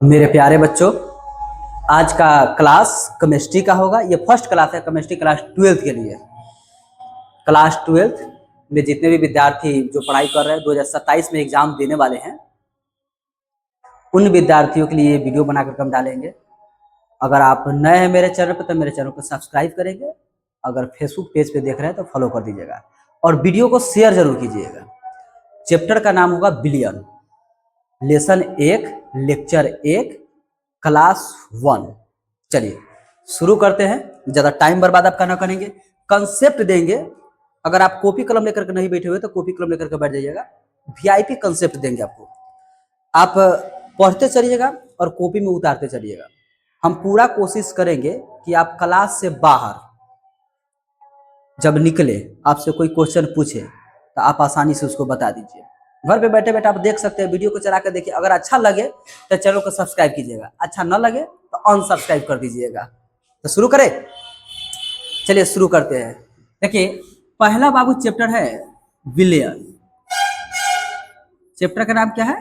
मेरे प्यारे बच्चों, आज का क्लास केमिस्ट्री का होगा। ये फर्स्ट क्लास है केमिस्ट्री क्लास 12th के लिए। क्लास 12th में जितने भी विद्यार्थी जो पढ़ाई कर रहे हैं 2027 में एग्जाम देने वाले हैं, उन विद्यार्थियों के लिए ये वीडियो बनाकर हम डालेंगे। अगर आप नए हैं मेरे चैनल पर तो मेरे चैनल को सब्सक्राइब करेंगे। अगर फेसबुक पेज पे देख रहे हैं तो फॉलो कर दीजिएगा और वीडियो को शेयर जरूर कीजिएगा। चैप्टर का नाम होगा बिलियन, लेसन 1, लेक्चर 1, क्लास 1। चलिए शुरू करते हैं, ज्यादा टाइम बर्बाद आपका ना करेंगे। कंसेप्ट देंगे। अगर आप कॉपी कलम लेकर के नहीं बैठे हुए तो कॉपी कलम लेकर के बैठ जाइएगा। वीआईपी कंसेप्ट देंगे आपको, आप पढ़ते चलिएगा और कॉपी में उतारते चलिएगा। हम पूरा कोशिश करेंगे कि आप क्लास से बाहर जब निकले, आपसे कोई क्वेश्चन पूछे तो आप आसानी से उसको बता दीजिए। घर पे बैठे बैठे आप देख सकते हैं, वीडियो को चला कर देखिए। अगर अच्छा लगे तो चैनल को सब्सक्राइब कीजिएगा, अच्छा न लगे तो अनसब्सक्राइब कर दीजिएगा। तो शुरू करें, चलिए शुरू करते हैं। देखिए पहला बाबू चैप्टर है विलियन। चैप्टर का नाम क्या है?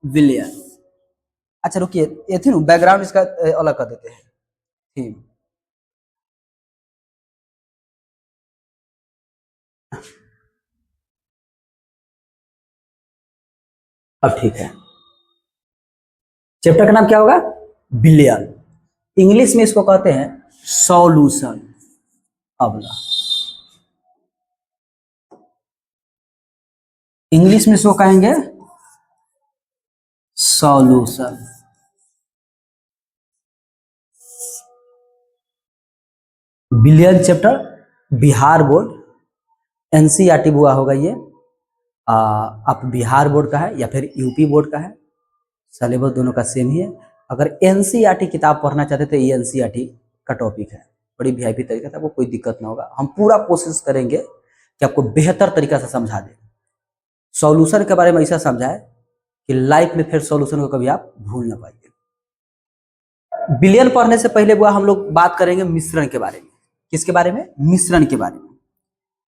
विलियन। अच्छा रुकिए, ये थी बैकग्राउंड इसका अलग कर देते हैं। थीम अब ठीक है। चैप्टर का नाम क्या होगा? बिलियन। इंग्लिश में इसको कहते हैं सॉल्यूशन। अगला इंग्लिश में इसको कहेंगे solution. Billion chapter Bihar board NCERT हुआ होगा ये। आप बिहार बोर्ड का है या फिर यूपी बोर्ड का है, सिलेबस दोनों का सेम ही है। अगर एनसीईआरटी किताब पढ़ना चाहते तो ये एनसीईआरटी का टॉपिक है। बड़ी वीआईपी तरीका से आपको कोई दिक्कत ना होगा। हम पूरा कोशिश करेंगे कि आपको बेहतर तरीका से समझा दें। सॉल्यूशन के बारे में ऐसा समझाए कि लाइफ में फिर सॉल्यूशन को कभी आप भूल ना पाइए। बिलियन पढ़ने से पहले हम लोग बात करेंगे मिश्रण के बारे में। किसके बारे में? मिश्रण के बारे में।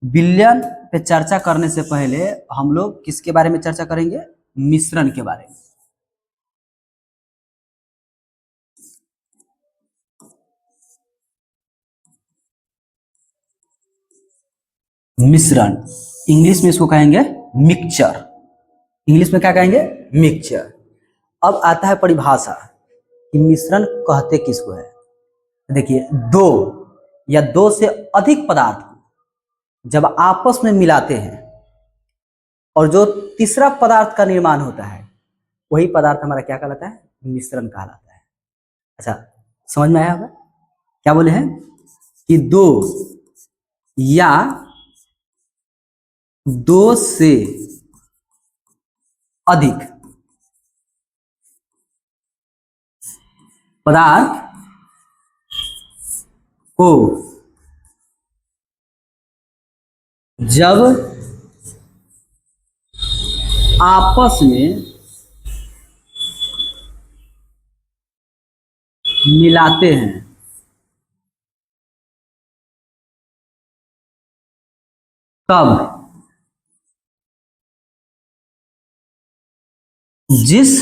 बिलियन पे चर्चा करने से पहले हम लोग किसके बारे में चर्चा करेंगे? मिश्रण के बारे में। मिश्रण इंग्लिश में इसको कहेंगे मिक्सचर। इंग्लिश में क्या कहेंगे? मिक्सचर। अब आता है परिभाषा कि मिश्रण कहते किसको है। देखिए, दो या दो से अधिक पदार्थ जब आपस में मिलाते हैं और जो तीसरा पदार्थ का निर्माण होता है, वही पदार्थ हमारा क्या कहलाता है? मिश्रण कहलाता है। अच्छा, समझ में आया होगा क्या बोले हैं? कि दो या दो से अधिक पदार्थ को जब आपस में मिलाते हैं तब जिस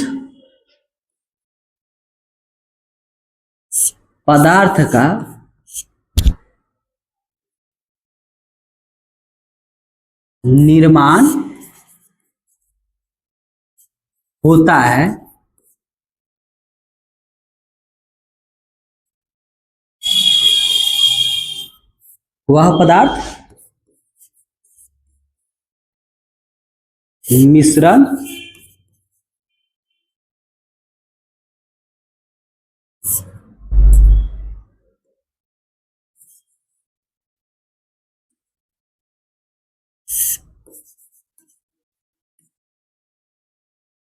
पदार्थ का निर्माण होता है वह पदार्थ मिश्रण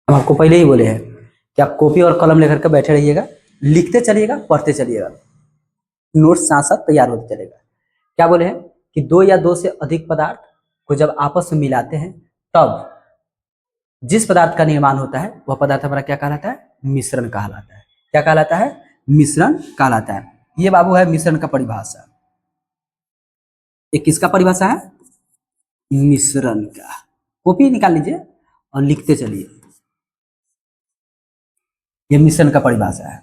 हम आपको पहले ही बोले हैं कि आप कॉपी और कलम लेकर के बैठे रहिएगा, लिखते चलिएगा, पढ़ते चलिएगा, नोट्स साथ साथ तैयार होते चलेगा। क्या बोले हैं कि दो या दो से अधिक पदार्थ को जब आपस में मिलाते हैं तब जिस पदार्थ का निर्माण होता है वह पदार्थ हमारा क्या कहलाता है? मिश्रण कहलाता है। क्या कहलाता है? मिश्रण कहलाता है। ये बाबू है मिश्रण का परिभाषा। ये किसका परिभाषा है? मिश्रण का। कॉपी निकाल लीजिए और लिखते चलिए। ये मिश्रण का परिभाषा है।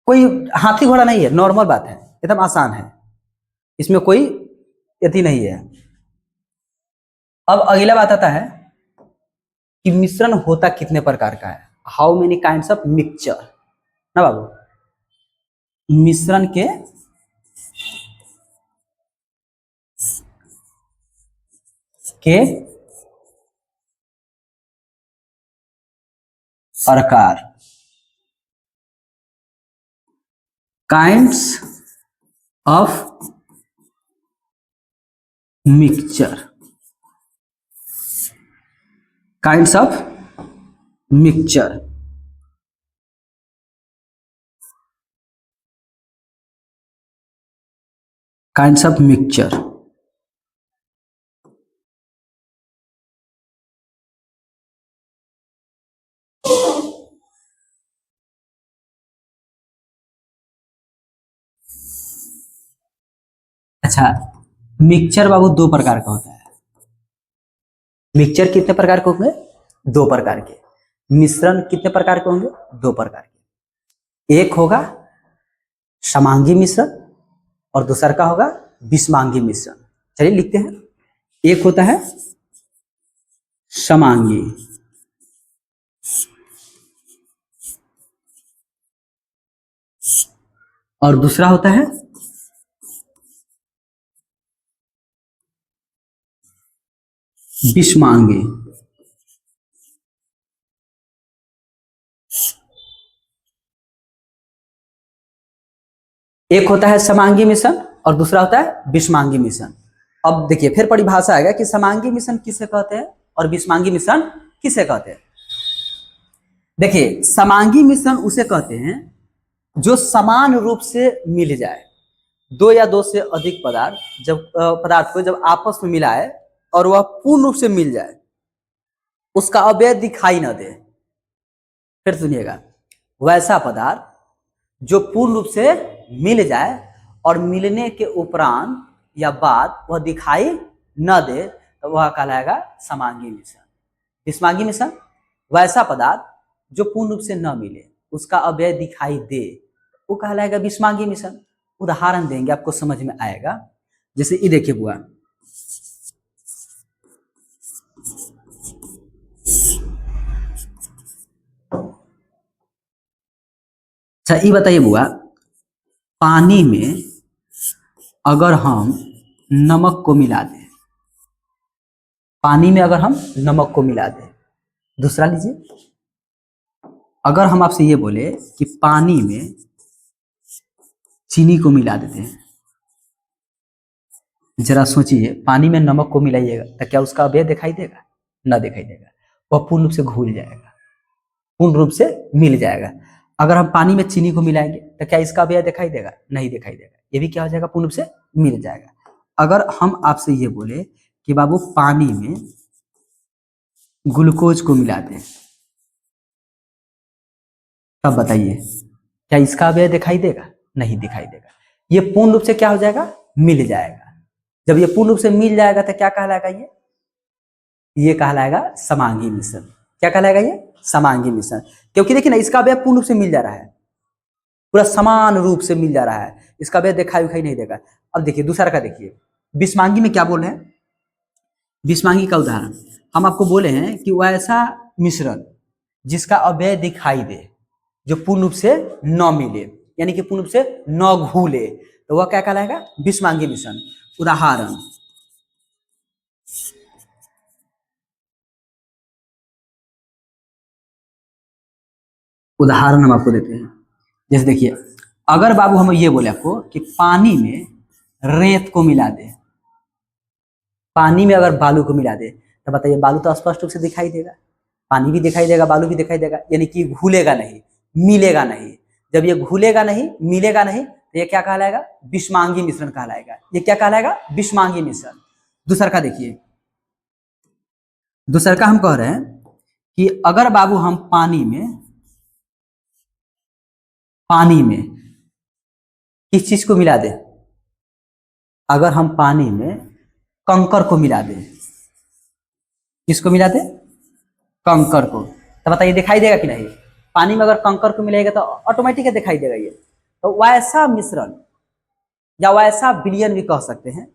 कोई हाथी घोड़ा नहीं है, नॉर्मल बात है, एकदम आसान है, इसमें कोई यति नहीं है। अब अगला बात आता है कि मिश्रण होता कितने प्रकार का है, how many kinds of mixture ना बाबू। मिश्रण के प्रकार, kinds of mixture, kinds of mixture. Kinds of mixture. अच्छा, मिक्सचर बाबू दो प्रकार का होता है। मिक्सचर कितने प्रकार के होंगे, दो प्रकार के। मिश्रण कितने प्रकार के होंगे, दो प्रकार के। एक होगा समांगी मिश्रण और दूसरा का होगा विषमांगी मिश्रण। चलिए लिखते हैं। एक होता है समांगी और दूसरा होता है विषमांगी। एक होता है समांगी मिश्रण और दूसरा होता है विषमांगी मिश्रण। अब देखिए फिर परिभाषा आएगा कि समांगी मिश्रण किसे कहते हैं और विषमांगी मिश्रण किसे कहते हैं। देखिए समांगी मिश्रण उसे कहते हैं जो समान रूप से मिल जाए, दो या दो से अधिक पदार्थ को जब आपस में मिलाए और वह पूर्ण रूप से मिल जाए, उसका अवयव दिखाई न दे। फिर सुनिएगा, वैसा पदार्थ जो पूर्ण रूप से मिल जाए और मिलने के उपरांत या बाद वह दिखाई न दे तो वह कहलाएगा समांगी मिश्रण। विषमांगी मिश्रण, वैसा पदार्थ जो पूर्ण रूप से न मिले उसका अवयव दिखाई दे वो कहलाएगा विषमांगी मिश्रण। उदाहरण देंगे आपको समझ में आएगा। जैसे ये देखिए बुआ, अच्छा ये बताइए बुआ, पानी में अगर हम नमक को मिला दें, पानी में अगर हम नमक को मिला दें, दूसरा लीजिए, अगर हम आपसे ये बोले कि पानी में चीनी को मिला देते हैं, जरा सोचिए, पानी में नमक को मिलाइएगा तो क्या उसका अवयव दिखाई देगा, ना दिखाई देगा, वह पूर्ण रूप से घुल जाएगा, पूर्ण रूप से मिल जाएगा। अगर हम पानी में चीनी को मिलाएंगे तो क्या इसका अवयव दिखाई देगा, नहीं दिखाई देगा, ये भी क्या हो जाएगा, पूर्ण रूप से मिल जाएगा। अगर हम आपसे ये बोले कि बाबू पानी में ग्लूकोज को मिला दें, तब बताइए क्या इसका अवयव दिखाई देगा, नहीं दिखाई देगा, ये पूर्ण रूप से क्या हो जाएगा, मिल जाएगा। जब ये पूर्ण रूप से मिल जाएगा तो क्या कहलाएगा, ये कहलाएगा समांगी मिश्रण। क्या कहलाएगा, ये समांगी मिश्रण। क्योंकि देखिए ना, इसका अवयव पूर्ण रूप से मिल जा रहा है, पूरा समान रूप से मिल जा रहा है, इसका अवयव दिखाई नहीं देगा। अब देखिए दूसरा का देखिए, विषमांगी में क्या बोल रहे हैं, विषमांगी का उदाहरण हम आपको बोले हैं कि वह ऐसा मिश्रण जिसका अवयव दिखाई दे, जो पूर्ण रूप से न मिले, यानी कि पूर्ण रूप से न घुले, तो वह क्या कहलाएगा, विषमांगी मिश्रण। उदाहरण हम आपको देते हैं। जैसे देखिए, अगर बाबू हम ये बोले आपको कि पानी में रेत को मिला दे, पानी में अगर बालू को मिला दे, तो बताइए बालू तो स्पष्ट रूप से दिखाई देगा, पानी भी दिखाई देगा, बालू भी दिखाई देगा, यानी कि घुलेगा नहीं, मिलेगा नहीं। जब ये घुलेगा नहीं, मिलेगा नहीं, तो ये क्या कहलाएगा, विषमांगी मिश्रण कहलाएगा। ये क्या कहलाएगा, विषमांगी मिश्रण। दूसरा का देखिए, दूसरा का हम कह रहे हैं कि अगर बाबू हम पानी में किस चीज को मिला दे, अगर हम पानी में कंकर को मिला दे, किसको मिला दे, कंकर को, तो बताइए दिखाई देगा कि नहीं, पानी में अगर कंकर को मिलाएगा तो ऑटोमेटिक दिखाई देगा ये। तो वैसा मिश्रण या वैसा विलयन भी कह सकते हैं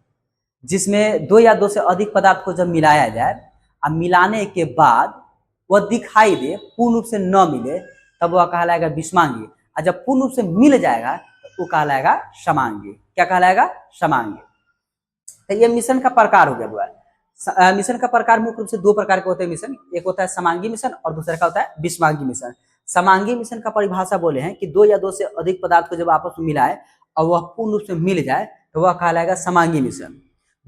जिसमें दो या दो से अधिक पदार्थ को जब मिलाया जाए और मिलाने के बाद वह दिखाई दे, पूर्ण रूप से न मिले, तब वह कहलाएगा विषमांगी। और जब पूर्ण रूप से मिल जाएगा तो वो कहलाएगा समांगी। क्या कहलाएगा? समांगी। तो ये मिश्रण का प्रकार हो गया हुआ। मिश्रण का प्रकार मुख्य रूप से दो प्रकार के होते हैं मिश्रण। एक होता है समांगी मिश्रण और दूसरा का होता है विषमांगी मिश्रण। समांगी मिश्रण का परिभाषा बोले हैं कि दो या दो से अधिक पदार्थ को जब आपस में मिलाए और वह पूर्ण रूप से मिल जाए तो वह कहलाएगा समांगी मिश्रण।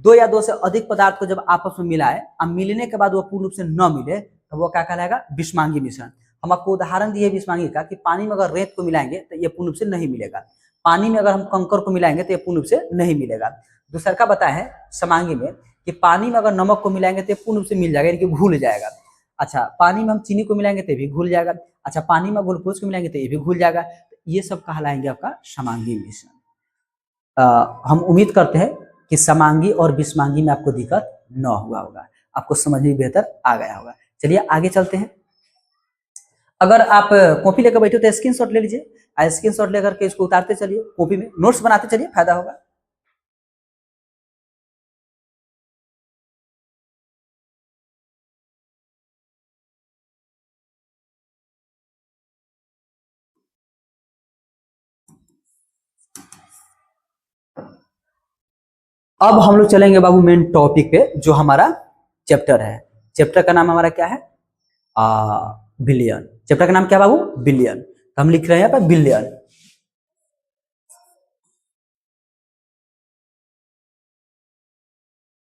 दो या दो से अधिक पदार्थ को जब आपस में मिलाए और मिलने के बाद वह पूर्ण रूप से न मिले तो वह क्या कहलाएगा? विषमांगी मिश्रण। हम आपको उदाहरण दिए विषमांगी का कि पानी में अगर रेत को मिलाएंगे तो यह पूर्ण रूप से नहीं मिलेगा, पानी में अगर हम कंकर को मिलाएंगे तो यह पूर्ण रूप से नहीं मिलेगा। दूसरा का बताया है समांगी में कि पानी में अगर नमक को मिलाएंगे तो पूर्ण रूप से मिल जाएगा, यानी कि घुल जाएगा। अच्छा, पानी में हम चीनी को मिलाएंगे तो भी घुल जाएगा। अच्छा, पानी में ग्लूकोज को मिलाएंगे तो ये भी घुल जाएगा। तो ये सब कहलाएंगे आपका समांगी मिश्रण। हम उम्मीद करते हैं कि समांगी और विषमांगी में आपको दिक्कत न हुआ होगा, आपको समझ में बेहतर आ गया होगा। चलिए आगे चलते हैं। अगर आप कॉपी लेकर बैठे हो तो स्क्रीनशॉट ले लीजिए, स्क्रीनशॉट लेकर के इसको उतारते चलिए, कॉपी में नोट्स बनाते चलिए, फायदा होगा। अब हम लोग चलेंगे बाबू मेन टॉपिक पे, जो हमारा चैप्टर है। चैप्टर का नाम हमारा क्या है? बिलियन। चैप्टर का नाम क्या बाबू? बिलियन। तो हम लिख रहे हैं यहाँ पर बिलियन।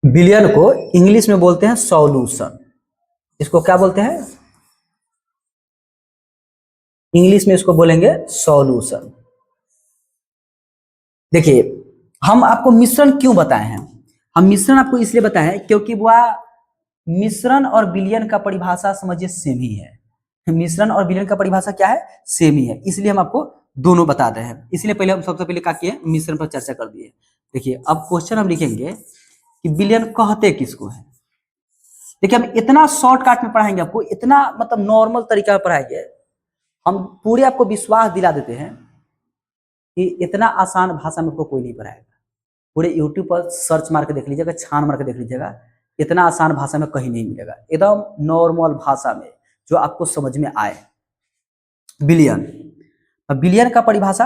बिलियन को इंग्लिश में बोलते हैं सॉल्यूशन। इसको क्या बोलते हैं? इंग्लिश में इसको बोलेंगे सॉल्यूशन। देखिए, हम आपको मिश्रण क्यों बताए हैं? हम मिश्रण आपको इसलिए बताए हैं क्योंकि वह मिश्रण और विलयन का परिभाषा समझिए सेम ही है। मिश्रण और विलयन का परिभाषा क्या है? सेम ही है, इसलिए हम आपको दोनों बता रहे हैं। इसलिए पहले हम सबसे पहले क्या किए? मिश्रण पर चर्चा कर दिए। देखिए, अब क्वेश्चन हम लिखेंगे कि विलयन कहते किसको है। देखिए, हम इतना शॉर्टकट में पढ़ाएंगे आपको, इतना मतलब नॉर्मल तरीका में पढ़ाएंगे, हम पूरे आपको विश्वास दिला देते हैं कि इतना आसान भाषा में आपको कोई नहीं पढ़ाएगा। पूरे यूट्यूब पर सर्च मार के देख लीजिएगा, छान मार के देख लीजिएगा, इतना आसान भाषा में कहीं नहीं मिलेगा। एकदम नॉर्मल भाषा में जो आपको समझ में आए। बिलियन, अब बिलियन का परिभाषा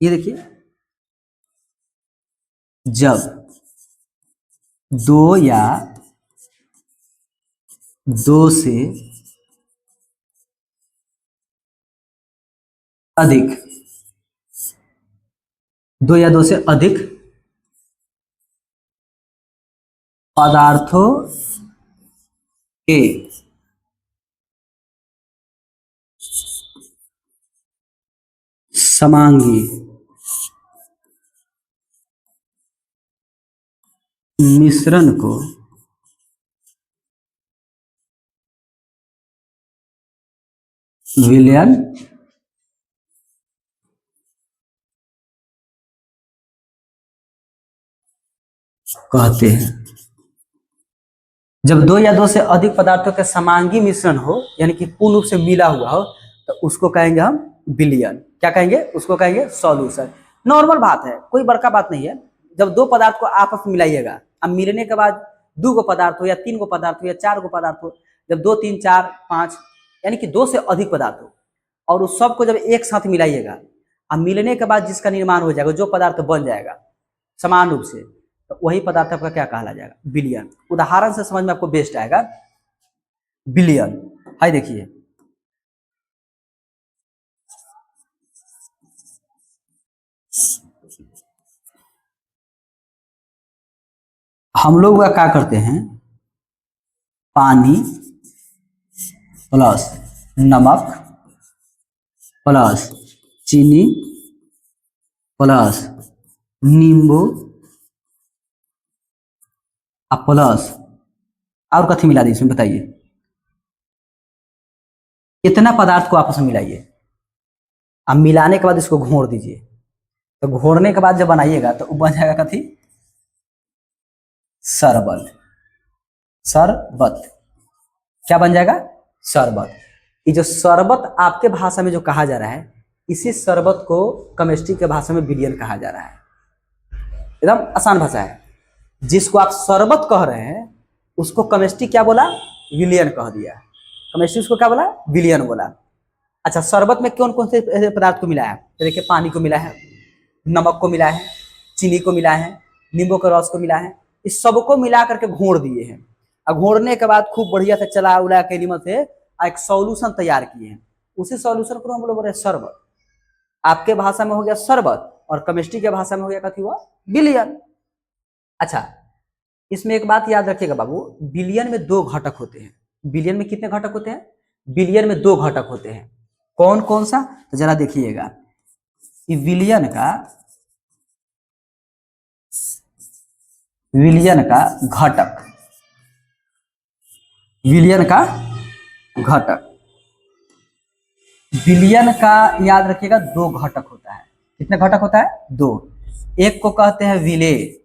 ये देखिए, जब दो या दो से अधिक, दो या दो से अधिक पदार्थों के समांगी मिश्रण को विलयन कहते हैं। जब दो या दो से अधिक पदार्थों के समांगी मिश्रण हो, यानी कि पूर्ण रूप से मिला हुआ हो, तो उसको कहेंगे हम विलयन। क्या कहेंगे? उसको कहेंगे सॉल्यूशन। नॉर्मल बात है, कोई बड़का बात नहीं है। जब दो पदार्थ को आपस में मिलाइएगा, अब मिलने के बाद दो गो पदार्थ हो या तीन गो पदार्थ हो या चार गो पदार्थ हो, जब दो तीन चार पांच यानी कि दो से अधिक पदार्थ हो और उस सबको जब एक साथ मिलाइएगा, अब मिलने के बाद जिसका निर्माण हो जाएगा, जो पदार्थ बन जाएगा समान रूप से, तो वही पदार्थ आपका क्या कहला जाएगा? विलयन। उदाहरण से समझ में आपको बेस्ट आएगा। विलयन है, देखिए, हम लोग वह क्या करते हैं? पानी प्लस नमक प्लस चीनी प्लस नींबू प्लस और कथी मिला दी इसमें बताइए? इतना पदार्थ को आपस में मिलाइए, अब मिलाने के बाद इसको घोर दीजिए। तो घोरने के बाद जब बनाइएगा तो बन जाएगा कथी? शरबत। शरबत क्या बन जाएगा? शरबत। ये जो शरबत आपके भाषा में जो कहा जा रहा है, इसी शरबत को केमिस्ट्री के भाषा में विलियन कहा जा रहा है। एकदम आसान भाषा है। जिसको आप शरबत कह रहे हैं उसको केमिस्ट्री क्या बोला, विलियन कह दिया। केमिस्ट्री उसको क्या बोला, विलियन बोला। अच्छा, शरबत में कौन कौन से पदार्थ को मिला है? तो देखिए, पानी को मिला है, नमक को मिला है, चीनी को मिला है, नींबू के रस को मिला है। इस सबको मिला करके घोड़ दिए हैं। और घोड़ने के बाद खूब बढ़िया से चला उला के नीमक से एक सॉल्यूशन तैयार किए हैं। उसी सॉल्यूशन को हम लोग बोल रहे हैं शरबत। आपके भाषा में हो गया शरबत और केमिस्ट्री के भाषा में हो गया कथी हुआ, विलियन। अच्छा, इसमें एक बात याद रखिएगा बाबू, विलियन में 2 घटक होते हैं। विलियन में कितने घटक होते हैं? विलियन में 2 घटक होते हैं। कौन कौन सा? तो जरा देखिएगा, विलियन का घटक, विलियन का घटक, विलियन का याद रखिएगा 2 घटक होता है। कितने घटक होता है? 2। एक को कहते हैं विलेय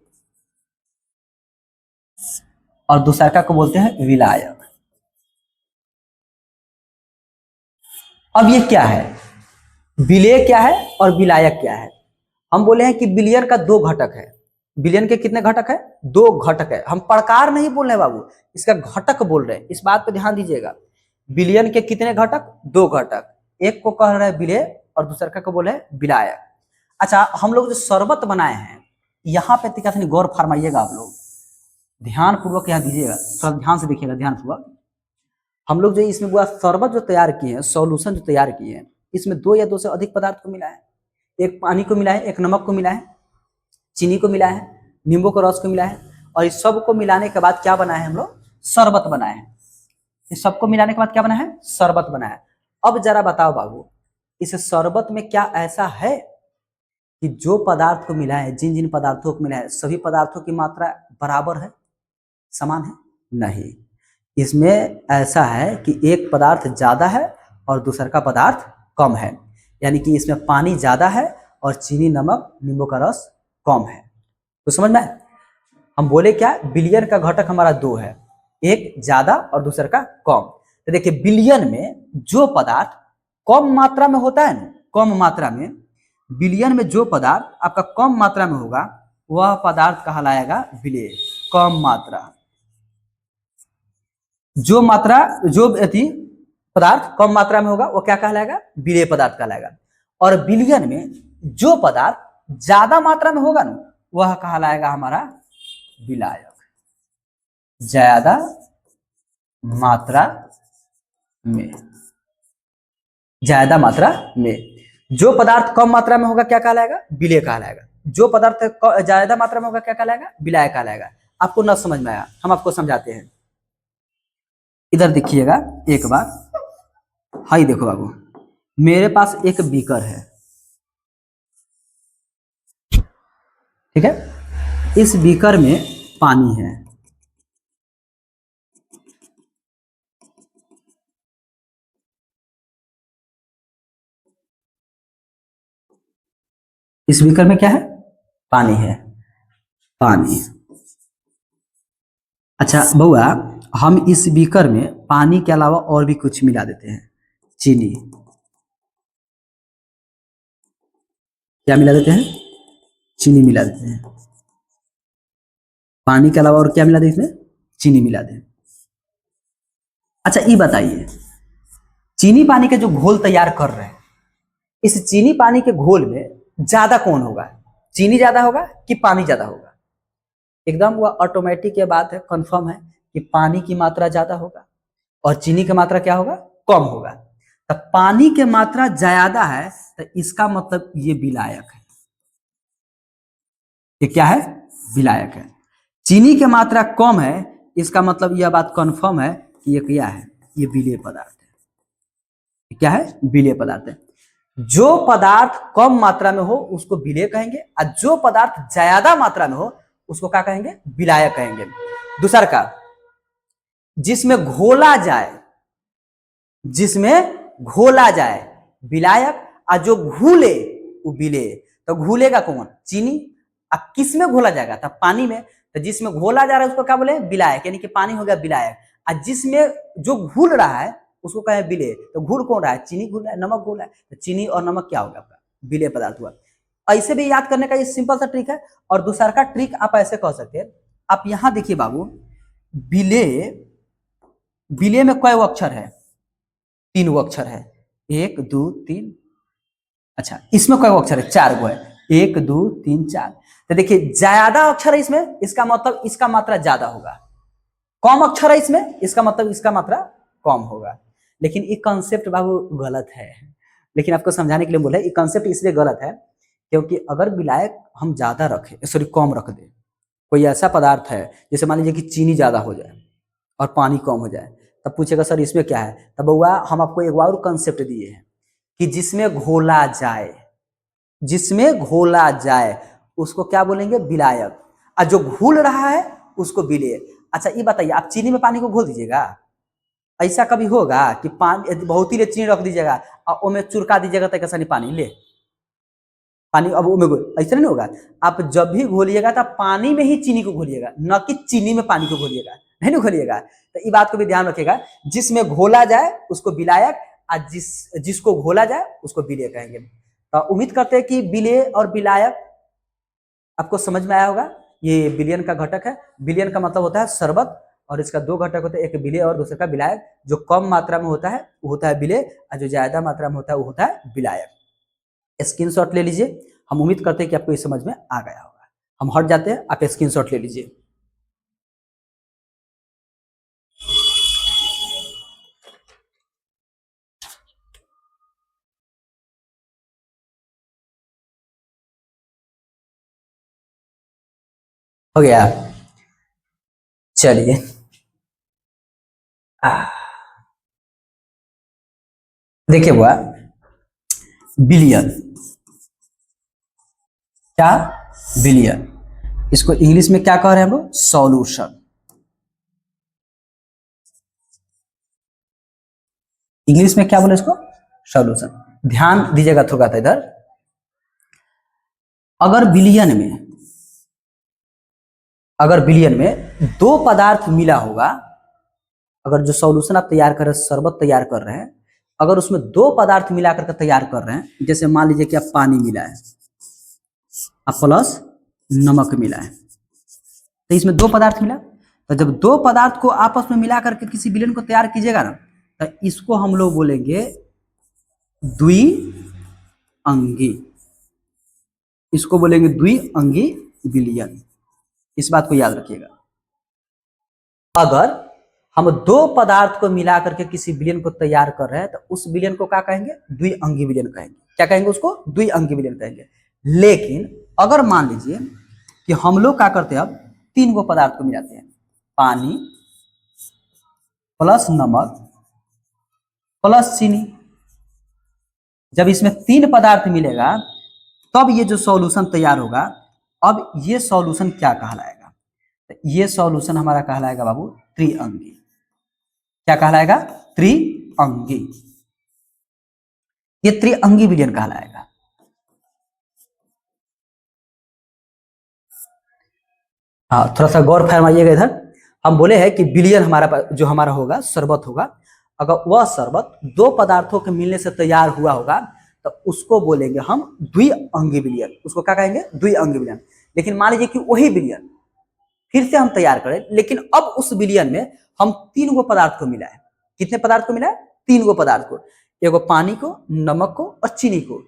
और दूसरा को बोलते हैं विलायक। अब ये क्या है, विलेय क्या है और विलायक क्या है? हम बोले हैं कि विलियन का 2 घटक है। विलियन के कितने घटक है? 2 घटक है। हम प्रकार नहीं बोल रहे बाबू, इसका घटक बोल रहे हैं। इस बात पे ध्यान दीजिएगा। विलियन के कितने घटक? 2 घटक। एक को कह रहे हैं विलेय और दूसरा को बोले विलायक। अच्छा, हम लोग जो शरबत बनाए हैं, यहाँ पे टिका गौर फरमाइएगा आप लोग, ध्यान पूर्वक यहाँ दीजिएगा, थोड़ा ध्यान से देखिएगा, ध्यान पूर्वक। हम लोग जो इसमें पूरा शरबत जो तैयार किए हैं, सॉल्यूशन जो तैयार किए हैं, इसमें 2 या 2 से अधिक पदार्थ को मिला है। एक पानी को मिला है, एक नमक को मिला है, चीनी को मिला है, नींबू के रस को मिला है, और इस सब को मिलाने के बाद क्या बना है? हम लोग शरबत बनाए हैं। इस सबको मिलाने के बाद क्या बना है? शरबत बना है। अब जरा बताओ बाबू, इस शरबत में क्या ऐसा है कि जो पदार्थ को मिला है, जिन जिन पदार्थों को मिला है, सभी पदार्थों की मात्रा बराबर है, समान है? नहीं, इसमें ऐसा है कि एक पदार्थ ज्यादा है और दूसरा का पदार्थ कम है। यानी कि इसमें पानी ज्यादा है और चीनी, नमक, नींबू का रस कम है। तो समझ में? हम बोले क्या, विलियन का घटक हमारा 2 है, एक ज्यादा और दूसरा का कम। तो देखिए, विलियन में जो पदार्थ कम मात्रा में होता है ना, कम मात्रा में, विलियन में जो पदार्थ आपका कम मात्रा में होगा वह पदार्थ कहलाएगा विलेय। कम मात्रा, जो पदार्थ कम मात्रा में होगा वो क्या कहलाएगा? विलेय पदार्थ कहलाएगा। और विलियन में जो पदार्थ ज्यादा मात्रा में होगा ना, वह कहलाएगा हमारा विलायक। ज्यादा मात्रा में, ज्यादा मात्रा में जो पदार्थ कम मात्रा में होगा क्या कहलाएगा? विलेय कहलाएगा। जो पदार्थ ज्यादा मात्रा में होगा क्या कहलाएगा? विलायक कहलाएगा। आपको न समझ में आया, हम आपको समझाते हैं। इधर देखिएगा एक बार, हाई देखो बाबू, मेरे पास एक बीकर है, ठीक है? इस बीकर में पानी है। इस बीकर में क्या है? पानी है, पानी। अच्छा बउआ, हम इस बीकर में पानी के अलावा और भी कुछ मिला देते हैं, चीनी। क्या मिला देते हैं? चीनी मिला देते हैं। पानी के अलावा और क्या मिला देते हैं? चीनी मिला दें। अच्छा ये बताइए, चीनी पानी का जो घोल तैयार कर रहे हैं, इस चीनी पानी के घोल में ज्यादा कौन होगा? चीनी ज्यादा होगा कि पानी ज्यादा होगा? एकदम वह ऑटोमेटिक ये बात है, कंफर्म है कि पानी की मात्रा ज्यादा होगा और चीनी की मात्रा क्या होगा? कम होगा। तो पानी की मात्रा ज्यादा है तो इसका मतलब ये विलायक है। ये क्या है? विलायक है। चीनी की मात्रा कम है, इसका मतलब यह बात कंफर्म है कि ये क्या है? ये विलेय पदार्थ है। क्या है? विलेय पदार्थ है। जो पदार्थ कम मात्रा में हो उसको विलेय कहेंगे, और जो पदार्थ ज्यादा मात्रा में हो उसको क्या कहेंगे? विलायक कहेंगे। दूसरा का, जिसमें घोला जाए, जिसमें घोला जाए विलायक, और जो घुले वो विलेय। तो घुलेगा कौन? चीनी। अब किस में घोला जाएगा? तो पानी में। तो जिसमें घोला जा रहा है उसको क्या बोले? विलायक, यानी कि पानी हो गया विलायक। और जिसमें जो घुल रहा है उसको कहें विलेय। तो घुल कौन रहा है, चीनी घुल रहा है, नमक घुल रहा है, तो चीनी और नमक क्या हो गया आपका, विलेय पदार्थ हुआ। ऐसे भी याद करने का ये सिंपल सा ट्रिक है। और दूसरा का ट्रिक आप ऐसे कह सकते हैं, आप यहां देखिए बाबू, विलेय, विलेय में कई अक्षर है, 3 अक्षर है, 1 2 3, अच्छा इसमें कई अक्षर है, 4 है, 1 2 3 4। तो देखिए ज्यादा अक्षर है इसमें, इसका मतलब इसका मात्रा ज्यादा होगा, कम अक्षर है इसमें, इसका मतलब इसका मात्रा कम होगा। लेकिन ये कॉन्सेप्ट बाबू गलत है, लेकिन आपको समझाने के लिए बोले, ये कॉन्सेप्ट इसलिए गलत है क्योंकि अगर विलायक हम ज्यादा रखें, सॉरी कम रख दे, कोई ऐसा पदार्थ है जैसे मान लीजिए कि चीनी ज्यादा हो जाए और पानी कम हो जाए, तब पूछेगा सर इसमें क्या है, तब बउआ हम आपको एक और कॉन्सेप्ट दिए हैं कि जिसमें घोला जाए, जिसमें घोला जाए उसको क्या बोलेंगे, विलायक, और जो घुल रहा है उसको विलेय। अच्छा ये बताइए, आप चीनी में पानी को घोल दीजिएगा, ऐसा कभी होगा कि पानी बहुत ही चीनी रख दीजिएगा और उसमें चुरका दीजिएगा तो कैसा नहीं पानी ले पानी, अब उसमें ऐसा नहीं होगा। आप जब भी घोलिएगा तो पानी में ही चीनी को घोलिएगा, न कि चीनी में पानी को घोलिएगा, नहीं ना घोलिएगा। तो ये बात को भी ध्यान रखिएगा, जिसमें घोला जाए उसको विलायक, और जिसको घोला जाए उसको विलेय कहेंगे। तो उम्मीद करते हैं कि विलेय और विलायक आपको समझ में आया होगा। ये विलयन का घटक है, विलयन का मतलब होता है शरबत, और इसका 2 घटक होते हैं, एक विलेय और दूसरे का विलायक। जो कम मात्रा में होता है वो होता है विलेय, और जो ज्यादा मात्रा में होता है वो होता है विलायक। स्क्रीनशॉट ले लीजिए, हम उम्मीद करते हैं कि आपको ये समझ में आ गया होगा। हम हट जाते हैं, आप स्क्रीनशॉट ले लीजिए। हो गया, चलिए। देखिए हुआ बिलियन, क्या, बिलियन, इसको इंग्लिश में क्या कह रहे हैं हम लोग, सॉल्यूशन। इंग्लिश में क्या बोले इसको, सॉल्यूशन। ध्यान दीजिएगा थोड़ा सा इधर, अगर बिलियन में, अगर बिलियन में 2 पदार्थ मिला होगा, अगर जो सॉल्यूशन आप तैयार कर रहे हैं, शरबत तैयार कर रहे हैं, अगर उसमें 2 पदार्थ मिला करके तैयार कर रहे हैं, जैसे मान लीजिए कि आप पानी मिला है, अब प्लस नमक मिला है, तो इसमें 2 पदार्थ मिला। तो जब 2 पदार्थ को आपस में मिला करके किसी विलयन को तैयार कीजिएगा ना, तो इसको हम लोग बोलेंगे द्विअंगी, इसको बोलेंगे द्विअंगी विलयन। इस बात को याद रखिएगा। अगर हम 2 पदार्थ को मिला करके किसी विलयन को तैयार कर रहे हैं, तो उस विलयन को क्या कहेंगे, द्विअंगी विलयन कहेंगे। क्या कहेंगे उसको, द्विअंगी विलयन कहेंगे। लेकिन अगर मान लीजिए कि हम लोग क्या करते हैं, अब 3 गो पदार्थ को मिलाते हैं, पानी प्लस नमक प्लस चीनी, जब इसमें 3 पदार्थ मिलेगा तब ये जो सॉल्यूशन तैयार होगा। अब ये सॉल्यूशन क्या कहलाएगा, ये सॉल्यूशन हमारा कहलाएगा बाबू त्रिअंगी। क्या कहलाएगा, त्रिअंगी, ये त्रिअंगी विलयन कहलाएगा। हाँ थोड़ा सा गौर फरमाइएगा इधर। हम बोले हैं कि विलयन हमारा जो हमारा होगा, शरबत होगा, अगर वह शरबत 2 पदार्थों के मिलने से तैयार हुआ होगा तो उसको बोलेंगे हम द्विअंगी विलयन। उसको क्या कहेंगे, द्विअंगी विलयन। लेकिन मान लीजिए कि वही विलयन फिर से हम तैयार करें, लेकिन अब उस विलयन में हम 3 गो पदार्थ को मिलाए। कितने पदार्थ को मिलाए, 3 गो पदार्थ को, एगो पानी को, नमक को और चीनी को।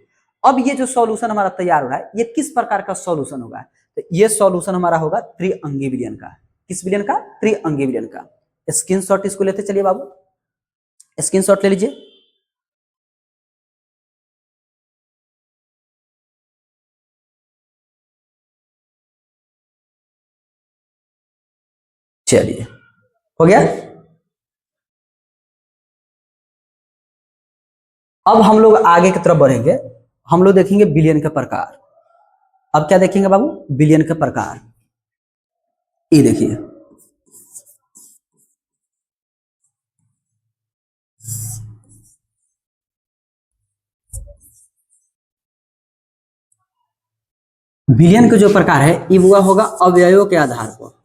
अब ये जो सॉल्यूशन हमारा तैयार हो रहा है, ये किस प्रकार का सॉल्यूशन होगा, तो ये सॉल्यूशन हमारा होगा त्रिअंगी विलयन का। किस विलयन का, त्रिअंगी विलयन का। स्क्रीनशॉट इसको लेते चलिए बाबू, स्क्रीनशॉट ले लीजिए। चलिए हो गया। अब हम लोग आगे की तरफ बढ़ेंगे, हम लोग देखेंगे बिलियन के प्रकार। अब क्या देखेंगे बाबू, बिलियन के प्रकार। ये देखिए, बिलियन के जो प्रकार है ये हुआ होगा अवयवों के आधार पर,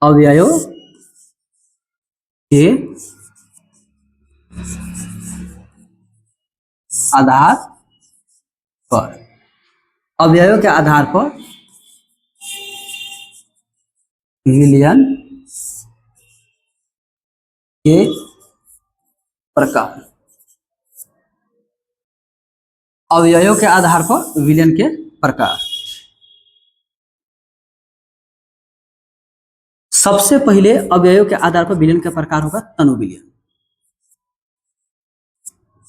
अवयव के आधार पर, अवयवों के आधार पर विलयन के प्रकार, अवयवों के आधार पर विलयन के प्रकार। सबसे पहले अवयवों के आधार पर विलयन का प्रकार होगा तनु विलयन।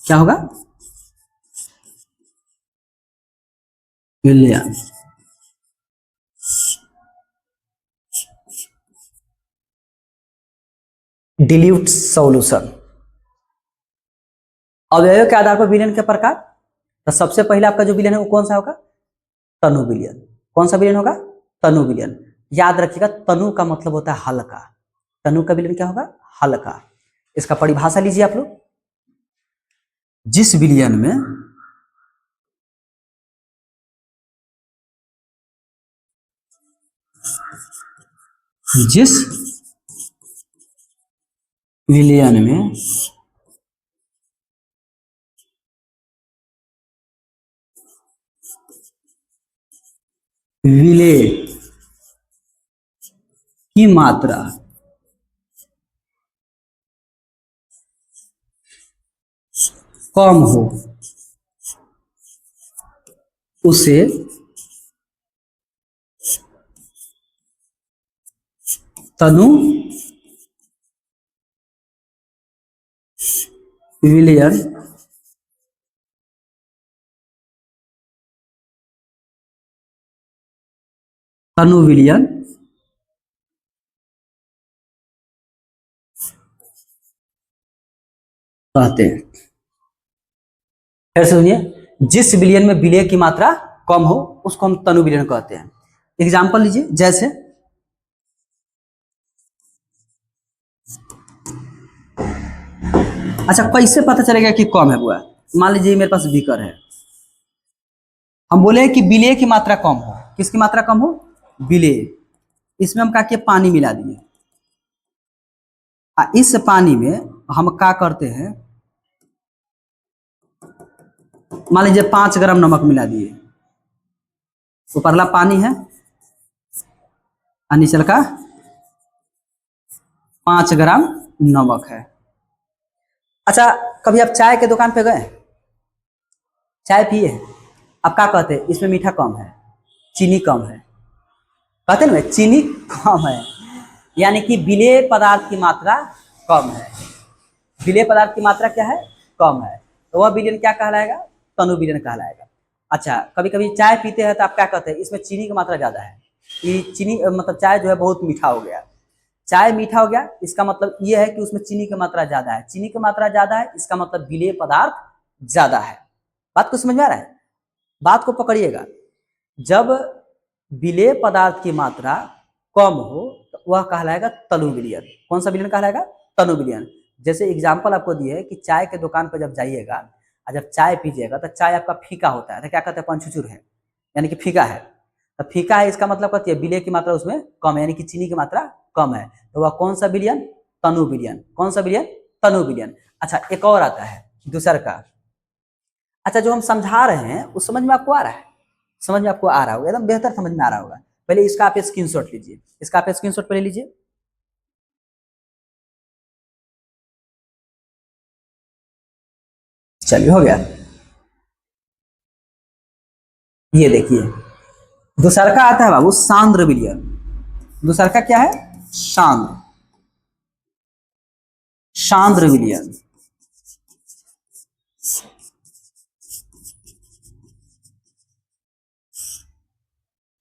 क्या होगा? विलयन। Dilute solution. अवयवों के आधार पर विलयन के प्रकार, तो सबसे पहले आपका जो विलयन है वो कौन सा होगा? तनु विलयन। कौन सा विलयन होगा? तनु विलयन। याद रखिएगा, तनु का मतलब होता है हल्का। तनु का विलयन क्या होगा? हल्का। इसका परिभाषा लीजिए आप लोग। जिस विलयन में जिस विलयन में विलेय की मात्रा कम हो उसे तनु विलयन तनु विलयन कहते हैं। फिर से सुनिए, जिस विलयन में विलेय की मात्रा कम हो उसको हम तनु विलयन कहते हैं। एग्जाम्पल लीजिए, जैसे अच्छा, कैसे पता चलेगा कि कम है बुआ? मान लीजिए मेरे पास बीकर है, हम बोले कि विलेय की मात्रा कम हो। किसकी मात्रा कम हो? विलेय। इसमें हम क्या किए? पानी मिला दिए। इस पानी में हम क्या करते हैं, मान लीजिए 5 ग्राम नमक मिला दिए। ऊपरला पानी है और नीचे का 5 ग्राम नमक है। अच्छा, कभी आप चाय के दुकान पे गए, चाय पिए, आप क्या कहते हैं? इसमें मीठा कम है, चीनी कम है, कहते हैं ना चीनी कम है, यानी कि विलेय पदार्थ की मात्रा कम है। विलेय पदार्थ की मात्रा क्या है? कम है। तो वह विलयन क्या कहलाएगा? तनु विलयन कहलाएगा। अच्छा, कभी कभी चाय पीते हैं तो आप क्या कहते हैं? इसमें चीनी की मात्रा ज्यादा है, कि चीनी मतलब चाय जो है बहुत मीठा हो गया। चाय मीठा हो गया, इसका मतलब यह है कि उसमें चीनी की मात्रा ज्यादा है। चीनी की मात्रा ज्यादा है, इसका मतलब विलेय पदार्थ ज्यादा है। बात को समझ में आ रहा है? बात को पकड़िएगा। जब विलेय पदार्थ की मात्रा कम हो तो वह कहलाएगा तनु विलयन। कौन सा विलयन कहलाएगा? तनु विलयन। जैसे एग्जाम्पल आपको दिए है कि चाय के दुकान पर जब जाइएगा और जब चाय पीजिएगा तो चाय आपका फीका होता है, तो क्या कहते हैं? पंचुचुर है, यानी कि फीका है। तो फीका है, इसका मतलब कहती है विलेय की मात्रा उसमें कम है, यानी कि चीनी की मात्रा कम है। तो वह कौन सा विलयन? तनु विलयन। कौन सा विलयन? तनु विलयन। अच्छा, एक और आता है दूसर का। अच्छा, जो हम समझा रहे हैं उस समझ में आपको आ रहा है? समझ में आपको आ रहा होगा, एकदम बेहतर समझ में आ रहा होगा। पहले इसका आप स्क्रीनशॉट लीजिए, इसका आप स्क्रीनशॉट पहले लीजिए। चलिए, हो गया। ये देखिए, दूसर का आता है बाबू सांद्र विलयन। दूसर का क्या है? सांद्र। सांद्र विलयन।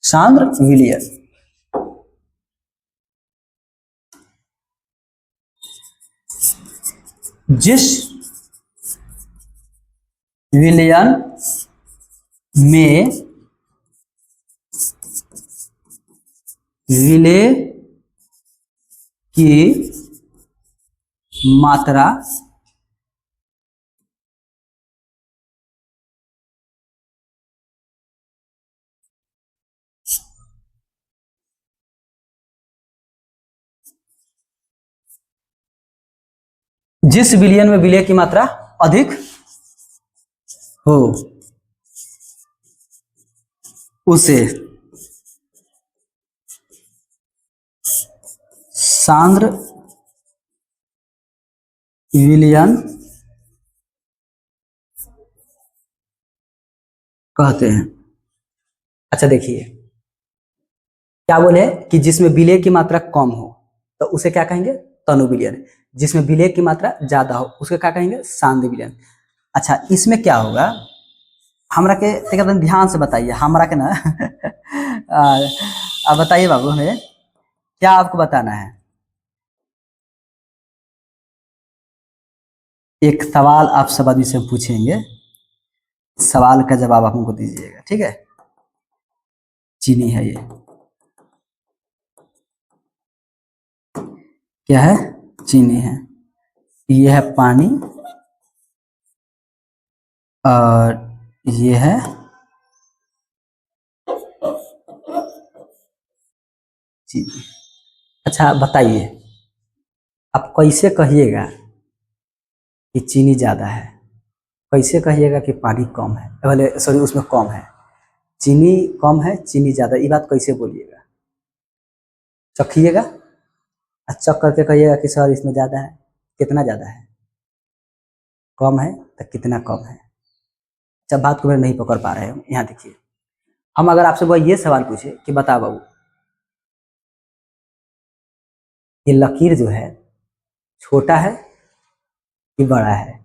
सांद्र विलयन। जिस विलयन में विलेय की मात्रा जिस विलयन में विलय की मात्रा अधिक हो उसे सांद्र विलयन कहते हैं। अच्छा देखिए क्या बोले कि जिसमें विलय की मात्रा कम हो तो उसे क्या कहेंगे, तनु विलयन। जिसमें विलय की मात्रा ज्यादा हो उसके क्या कहेंगे, सांद्र विलयन। अच्छा इसमें क्या होगा, हमरा के एकदम ध्यान से बताइए, हमरा के ना अब बताइए बाबू हमें क्या आपको बताना है। एक सवाल आप सवाल से पूछेंगे, सवाल का जवाब आप हमको दीजिएगा, ठीक है। चीनी है ये, क्या है, चीनी है। ये है पानी और ये है चीनी। अच्छा बताइए आप कैसे कहिएगा कि चीनी ज्यादा है, कैसे कहिएगा कि पानी कम है, भले सॉरी उसमें कम है। चीनी कम है चीनी ज्यादा, ये बात कैसे बोलिएगा, चखिएगा, चख करके कहिएगा कि सर इसमें ज्यादा है, कितना ज्यादा है, कम है तो कितना कम है। जब बात को मेरे नहीं पकड़ पा रहे हैं, यहाँ देखिए हम अगर आपसे वो ये सवाल पूछे कि बता बाबू ये लकीर जो है छोटा है कि बड़ा है,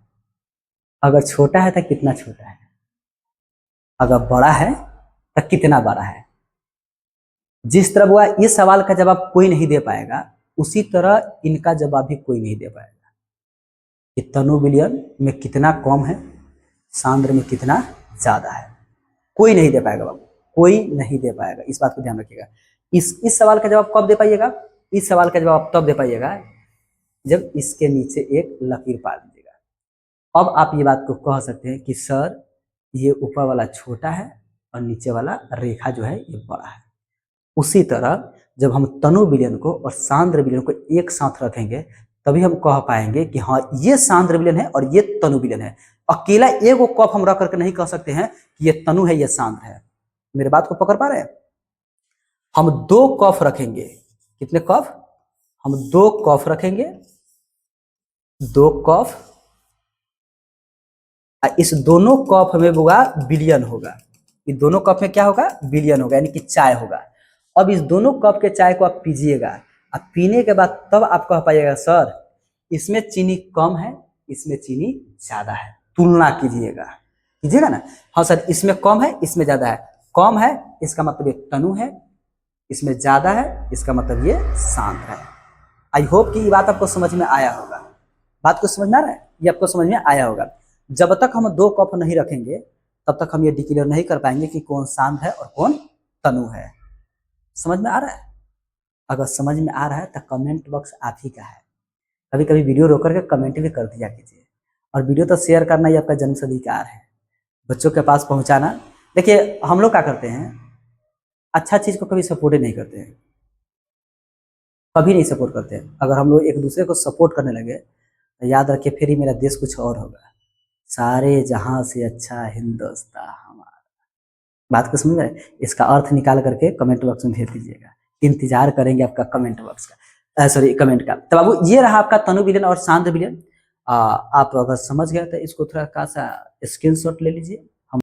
अगर छोटा है तो कितना छोटा है, अगर बड़ा है तो कितना बड़ा है। जिस तरह हुआ इस सवाल का जवाब कोई नहीं दे पाएगा, उसी तरह इनका जवाब भी कोई नहीं दे पाएगा कि तनु विलयन में कितना कम है, सांद्र में कितना ज्यादा है। कोई नहीं दे पाएगा बाबू, कोई नहीं दे पाएगा, इस बात को ध्यान रखिएगा। इस सवाल का जवाब कब दे पाइएगा, इस सवाल का जवाब तब दे पाइएगा जब इसके नीचे एक लकीर पा दीजिएगा। अब आप ये बात को कह सकते हैं कि सर ये ऊपर वाला छोटा है और नीचे वाला रेखा जो है ये बड़ा है। उसी तरह जब हम तनु विलयन को और सांद्र विलयन को एक साथ रखेंगे तभी हम कह पाएंगे कि हाँ ये सांद्र विलयन है और ये तनु विलयन है। अकेला एक वो कफ हम रख करके नहीं कह सकते हैं कि ये तनु है ये सांद्र है। मेरे बात को पकड़ पा रहे हैं। हम दो कफ रखेंगे, कितने कफ, हम दो कफ रखेंगे, दो कफ, इस दोनों कप में होगा विलयन होगा, इस दोनों कप में क्या होगा, विलयन होगा, यानी कि चाय होगा। अब इस दोनों कप के चाय को आप पीजिएगा, अब पीने के बाद तब आप कह पाइएगा सर इसमें चीनी कम है इसमें चीनी ज्यादा है। तुलना कीजिएगा, कीजिएगा ना, हाँ सर इसमें कम है इसमें ज्यादा है, कम है इसका मतलब ये तनु है, इसमें ज्यादा है इसका मतलब ये सांद्र है। आई होप कि ये बात आपको समझ में आया होगा, बात को समझ में आ रहा है, ये आपको समझ में आया होगा। जब तक हम दो कप नहीं रखेंगे तब तक हम ये डिक्लेयर नहीं कर पाएंगे कि कौन सांद्र है और कौन तनु है। समझ में आ रहा है, अगर समझ में आ रहा है तो कमेंट बॉक्स आप ही का है। कभी कभी वीडियो रोक करके कमेंट भी कर दिया कीजिए, और वीडियो तो शेयर करना ही आपका जन्म अधिकार है, बच्चों के पास पहुंचाना। देखिए हम लोग क्या करते हैं, अच्छा चीज को कभी सपोर्ट नहीं करते हैं, कभी नहीं सपोर्ट करते हैं। अगर हम लोग एक दूसरे को सपोर्ट करने लगे तो याद रखिए फिर ही मेरा देश कुछ और होगा, सारे जहां से अच्छा हिंदुस्तान हमारा। बात को समझ रहे, इसका अर्थ निकाल करके कमेंट बॉक्स में भेज दीजिएगा, इंतजार करेंगे आपका कमेंट बॉक्स का, सॉरी कमेंट का। तो बाबू ये रहा आपका तनु विलयन और सांद्र विलयन। आप अगर समझ गए तो इसको थोड़ा सा स्क्रीनशॉट ले लीजिए